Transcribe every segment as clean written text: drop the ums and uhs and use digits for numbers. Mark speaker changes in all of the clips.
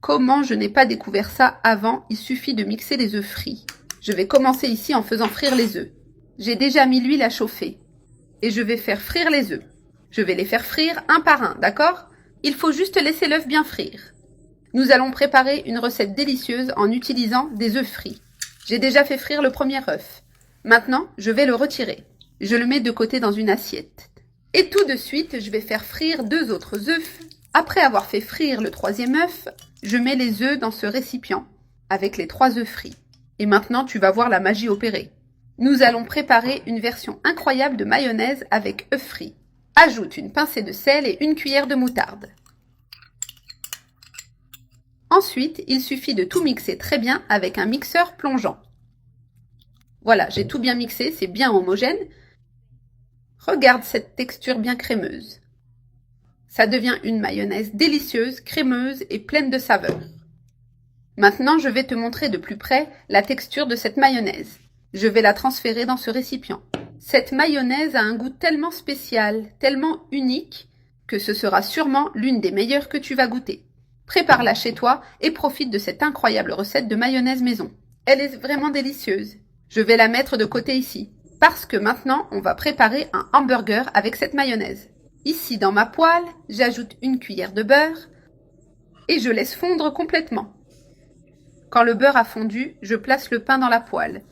Speaker 1: Comment je n'ai pas découvert ça avant? Il suffit de mixer les œufs frits. Je vais commencer ici en faisant frire les œufs. J'ai déjà mis l'huile à chauffer. Et je vais faire frire les œufs. Je vais les faire frire un par un, d'accord? Il faut juste laisser l'œuf bien frire. Nous allons préparer une recette délicieuse en utilisant des œufs frits. J'ai déjà fait frire le premier œuf. Maintenant, je vais le retirer. Je le mets de côté dans une assiette. Et tout de suite, je vais faire frire 2 autres œufs. Après avoir fait frire le 3e œuf, je mets les œufs dans ce récipient avec les 3 œufs frits. Et maintenant, tu vas voir la magie opérer. Nous allons préparer une version incroyable de mayonnaise avec œufs frits. Ajoute une pincée de sel et une cuillère de moutarde. Ensuite, il suffit de tout mixer très bien avec un mixeur plongeant. Voilà, j'ai tout bien mixé, c'est bien homogène. Regarde cette texture bien crémeuse. Ça devient une mayonnaise délicieuse, crémeuse et pleine de saveurs. Maintenant, je vais te montrer de plus près la texture de cette mayonnaise. Je vais la transférer dans ce récipient. Cette mayonnaise a un goût tellement spécial, tellement unique, que ce sera sûrement l'une des meilleures que tu vas goûter. Prépare-la chez toi et profite de cette incroyable recette de mayonnaise maison. Elle est vraiment délicieuse. Je vais la mettre de côté ici, parce que maintenant, on va préparer un hamburger avec cette mayonnaise. Ici, dans ma poêle, j'ajoute une cuillère de beurre et je laisse fondre complètement. Quand le beurre a fondu, je place le pain dans la poêle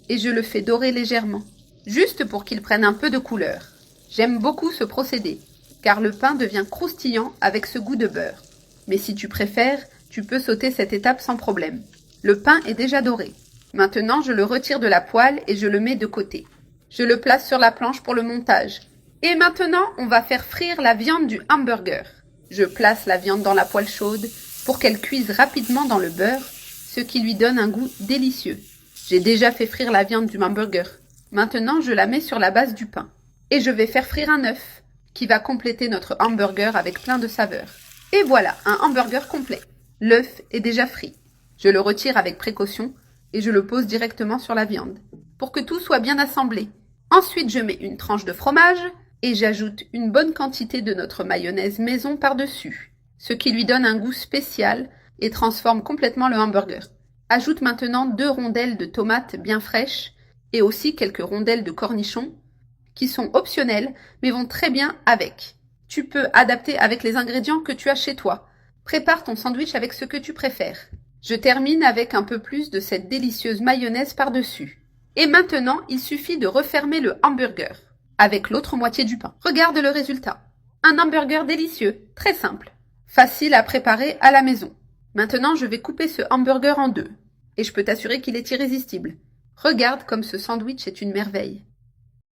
Speaker 1: et je le fais dorer légèrement, juste pour qu'il prenne un peu de couleur. J'aime beaucoup ce procédé, car le pain devient croustillant avec ce goût de beurre. Mais si tu préfères, tu peux sauter cette étape sans problème. Le pain est déjà doré. Maintenant, je le retire de la poêle et je le mets de côté. Je le place sur la planche pour le montage. Et maintenant, on va faire frire la viande du hamburger. Je place la viande dans la poêle chaude pour qu'elle cuise rapidement dans le beurre, ce qui lui donne un goût délicieux. J'ai déjà fait frire la viande du hamburger. Maintenant, je la mets sur la base du pain. Et je vais faire frire un œuf, qui va compléter notre hamburger avec plein de saveurs. Et voilà, un hamburger complet. L'œuf est déjà frit. Je le retire avec précaution et je le pose directement sur la viande, pour que tout soit bien assemblé. Ensuite, je mets une tranche de fromage et j'ajoute une bonne quantité de notre mayonnaise maison par-dessus, ce qui lui donne un goût spécial et transforme complètement le hamburger. Ajoute maintenant 2 rondelles de tomates bien fraîches et aussi quelques rondelles de cornichons qui sont optionnelles mais vont très bien avec. Tu peux adapter avec les ingrédients que tu as chez toi. Prépare ton sandwich avec ce que tu préfères. Je termine avec un peu plus de cette délicieuse mayonnaise par-dessus. Et maintenant, il suffit de refermer le hamburger avec l'autre moitié du pain. Regarde le résultat. Un hamburger délicieux, très simple, facile à préparer à la maison. Maintenant, je vais couper ce hamburger en 2 et je peux t'assurer qu'il est irrésistible. Regarde comme ce sandwich est une merveille.